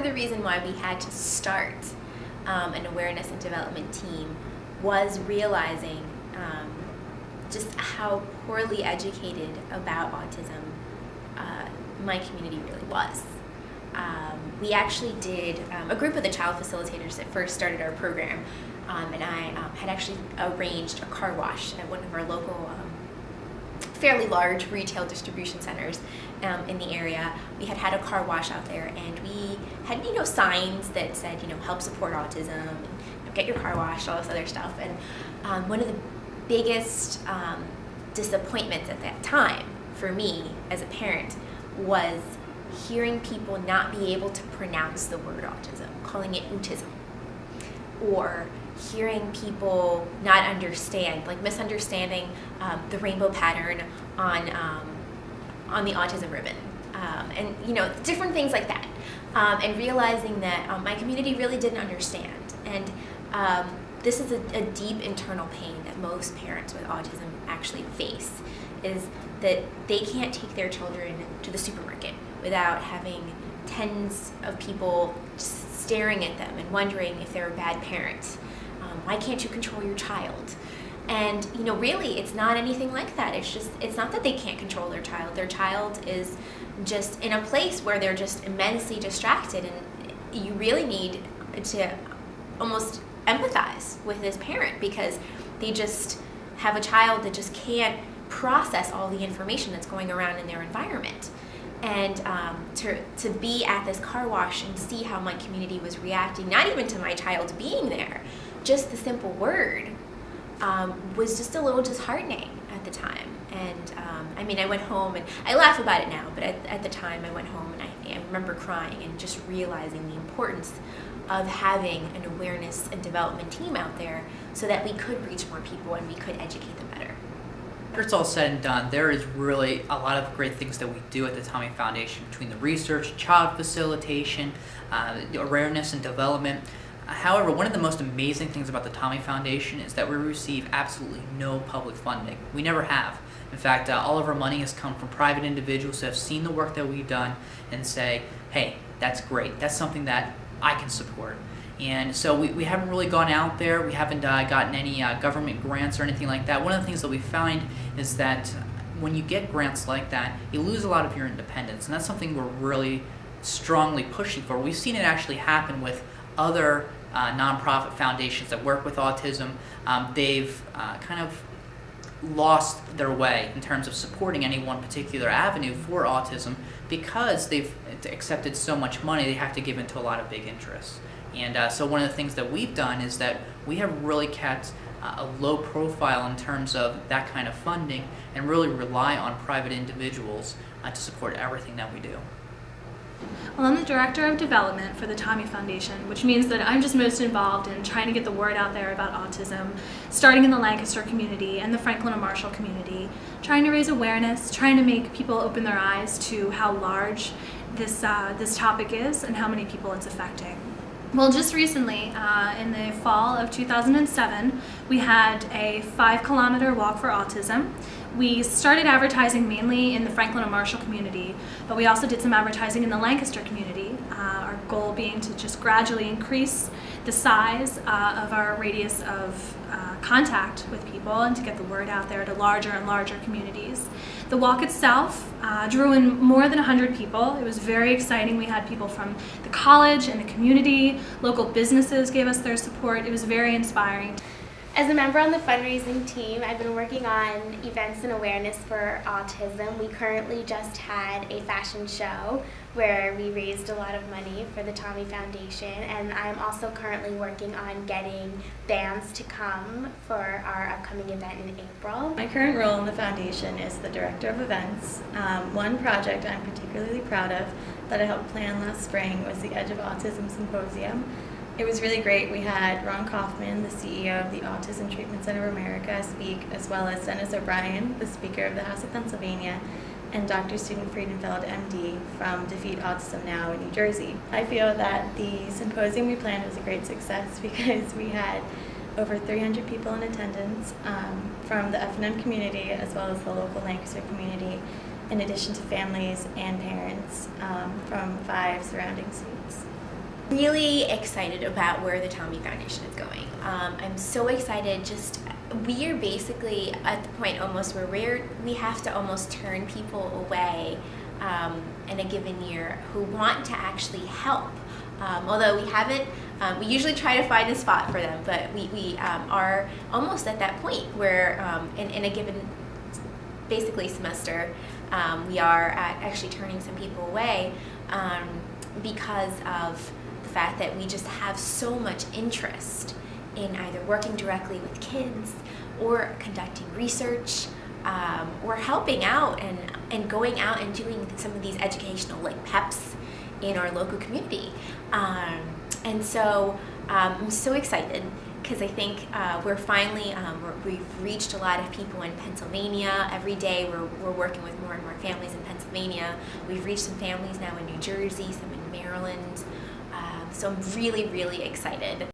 The reason why we had to start an awareness and development team was realizing just how poorly educated about autism my community really was. We actually did, a group of the child facilitators that first started our program, and I had actually arranged a car wash at one of our local fairly large retail distribution centers in the area. We had a car wash out there, and we had signs that said help support autism, and get your car washed, all this other stuff. And one of the biggest disappointments at that time for me as a parent was hearing people not be able to pronounce the word autism, calling it autism, or hearing people not understand, like misunderstanding the rainbow pattern on the autism ribbon, and different things like that, and realizing that my community really didn't understand. And this is a deep internal pain that most parents with autism actually face, is that they can't take their children to the supermarket without having tens of people just staring at them and wondering if they're a bad parent. Why can't you control your child? And really, it's not anything like that. It's not that they can't control their child. Their child is just in a place where they're just immensely distracted, and you really need to almost empathize with this parent, because they just have a child that just can't process all the information that's going around in their environment. And to be at this car wash and see how my community was reacting, not even to my child being there, just the simple word, was just a little disheartening at the time. And I went home, and I laugh about it now, but at the time I went home and I remember crying and just realizing the importance of having an awareness and development team out there so that we could reach more people and we could educate them better. After it's all said and done, there is really a lot of great things that we do at the Tommy Foundation, between the research, child facilitation, the awareness and development. However, one of the most amazing things about the Tommy Foundation is that we receive absolutely no public funding. We never have. In fact, all of our money has come from private individuals who have seen the work that we've done and say, hey, that's great. That's something that I can support. And so we haven't really gone out there. We haven't gotten any government grants or anything like that. One of the things that we find is that when you get grants like that, you lose a lot of your independence. And that's something we're really strongly pushing for. We've seen it actually happen with other nonprofit foundations that work with autism. They've kind of lost their way in terms of supporting any one particular avenue for autism because they've accepted so much money. They have to give into a lot of big interests. And so one of the things that we've done is that we have really kept a low profile in terms of that kind of funding and really rely on private individuals to support everything that we do. Well, I'm the Director of Development for the Tommy Foundation, which means that I'm just most involved in trying to get the word out there about autism, starting in the Lancaster community and the Franklin and Marshall community, trying to raise awareness, trying to make people open their eyes to how large this topic is and how many people it's affecting. Well, just recently, in the fall of 2007, we had a 5-kilometer walk for autism. We started advertising mainly in the Franklin and Marshall community, but we also did some advertising in the Lancaster community, our goal being to just gradually increase the size of our radius of contact with people and to get the word out there to larger and larger communities. The walk itself drew in more than 100 people. It was very exciting. We had people from the college and the community, local businesses gave us their support. It was very inspiring. As a member on the fundraising team, I've been working on events and awareness for autism. We currently just had a fashion show where we raised a lot of money for the Tommy Foundation, and I'm also currently working on getting bands to come for our upcoming event in April. My current role in the foundation is the Director of Events. One project I'm particularly proud of that I helped plan last spring was the Edge of Autism Symposium. It was really great. We had Ron Kaufman, the CEO of the Autism Treatment Center of America, speak, as well as Dennis O'Brien, the Speaker of the House of Pennsylvania, and Dr. Stephen Friedenfeld, MD, from Defeat Autism Now in New Jersey. I feel that the symposium we planned was a great success because we had over 300 people in attendance from the F&M community as well as the local Lancaster community, in addition to families and parents from 5 surrounding states. Really excited about where the Tommy Foundation is going. I'm so excited. We are basically at the point almost where we have to almost turn people away in a given year who want to actually help. Although we haven't, we usually try to find a spot for them, but we are almost at that point where in a given basically semester, we are actually turning some people away because of the fact that we just have so much interest in either working directly with kids or conducting research or helping out and going out and doing some of these educational PEPs in our local community. And so I'm so excited because I think we're finally, we've reached a lot of people in Pennsylvania. Every day we're working with more and more families in Pennsylvania. We've reached some families now in New Jersey, some in Maryland. So I'm really, really excited.